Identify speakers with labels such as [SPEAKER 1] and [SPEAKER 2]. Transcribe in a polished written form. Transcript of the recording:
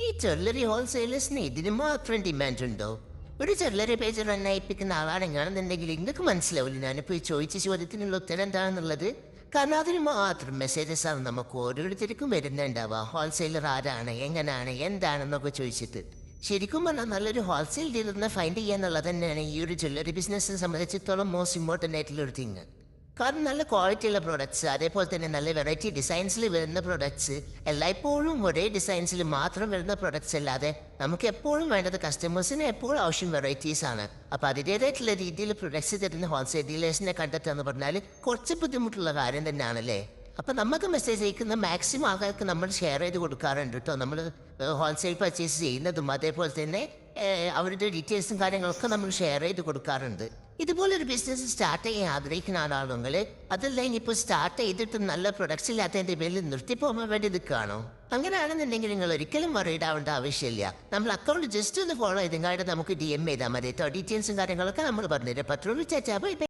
[SPEAKER 1] ഈ ജ്വല്ലറി ഹോൾസെയിലേഴ്സിന് ഇതിന് മാത്രം ഡിമാൻഡ് ഉണ്ടോ? ഒരു ജ്വല്ലറി പേജ് റൺ അയപ്പിക്കുന്ന ആളാണെന്നുണ്ടെങ്കിൽ നിങ്ങൾക്ക് മനസ്സിലാവില്ല ഞാനിപ്പോൾ ഈ ചോദിച്ച ചോദ്യത്തിനുള്ള ഉത്തരം എന്താണെന്നുള്ളത്. കാരണം അതിന് മാത്രം മെസ്സേജസ് ആണ് നമുക്ക് ഓരോരുത്തർക്കും വരുന്നുണ്ടാവുക. ഹോൾസെയിലർ ആരാണ്, എങ്ങനെയാണ്, എന്താണെന്നൊക്കെ ചോദിച്ചിട്ട്. ശരിക്കും പറഞ്ഞാൽ നല്ലൊരു ഹോൾസെയിൽ ഡീലറിനെ ഫൈൻഡ് ചെയ്യുക എന്നുള്ളത് തന്നെയാണ് ഈ ഒരു ജ്വല്ലറി ബിസിനസ്സിനെ സംബന്ധിച്ചിടത്തോളം മോസ്റ്റ് ഇമ്പോർട്ടൻ്റ് ആയിട്ടുള്ള ഒരു തിങ്. കാരണം നല്ല ക്വാളിറ്റിയുള്ള പ്രോഡക്ട്സ്, അതേപോലെ തന്നെ നല്ല വെറൈറ്റി ഡിസൈൻസിൽ വരുന്ന പ്രോഡക്ട്സ്, എല്ലായ്പ്പോഴും ഒരേ ഡിസൈൻസിൽ മാത്രം വരുന്ന പ്രോഡക്ട്സ് അല്ലാതെ നമുക്ക് എപ്പോഴും വേണ്ടത് കസ്റ്റമേഴ്സിന് എപ്പോഴും ആവശ്യം വെറൈറ്റീസ് ആണ്. അപ്പോൾ അതിൻ്റേതായിട്ടുള്ള രീതിയിൽ പ്രൊഡക്ട്സ് തരുന്ന ഹോൾസെയിൽ ഡീലേഴ്സിനെ കണ്ടെത്തുക എന്ന് പറഞ്ഞാൽ കുറച്ച് ബുദ്ധിമുട്ടുള്ള കാര്യം തന്നെയാണല്ലേ. അപ്പം നമുക്ക് മെസ്സേജ് അയക്കുന്ന മാക്സിമം ആൾക്കാർക്ക് നമ്മൾ ഷെയർ ചെയ്ത് കൊടുക്കാറുണ്ട് കേട്ടോ. നമ്മൾ ഹോൾസെയിൽ പർച്ചേസ് ചെയ്യുന്നതും അതേപോലെ തന്നെ അവരുടെ ഡീറ്റെയിൽസും കാര്യങ്ങളൊക്കെ നമ്മൾ ഷെയർ ചെയ്ത് കൊടുക്കാറുണ്ട്. ഇതുപോലൊരു ബിസിനസ് സ്റ്റാർട്ട് ചെയ്യാൻ ആഗ്രഹിക്കുന്ന ആളാണെങ്കിൽ അതല്ല ഇനിയിപ്പോൾ സ്റ്റാർട്ട് ചെയ്തിട്ട് നല്ല പ്രൊഡക്ട്സ് ഇല്ലാത്തതിൻ്റെ പേരിൽ നിർത്തിപ്പോകാൻ വേണ്ടി നിൽക്കുകയാണോ? അങ്ങനെയാണെന്നുണ്ടെങ്കിൽ നിങ്ങൾ ഒരിക്കലും വറീഡ് ആവേണ്ട ആവശ്യമില്ല. നമ്മൾ അക്കൗണ്ട് ജസ്റ്റ് ഒന്ന് ഫോളോ ചെയ്തെങ്കായിട്ട് നമുക്ക് DM ചെയ്താൽ മതി കേട്ടോ. ഡീറ്റെയിൽസും കാര്യങ്ങളൊക്കെ നമ്മൾ പറഞ്ഞുതരാം. പത്രവും ചാച്ചാ ബൈ ബൈ.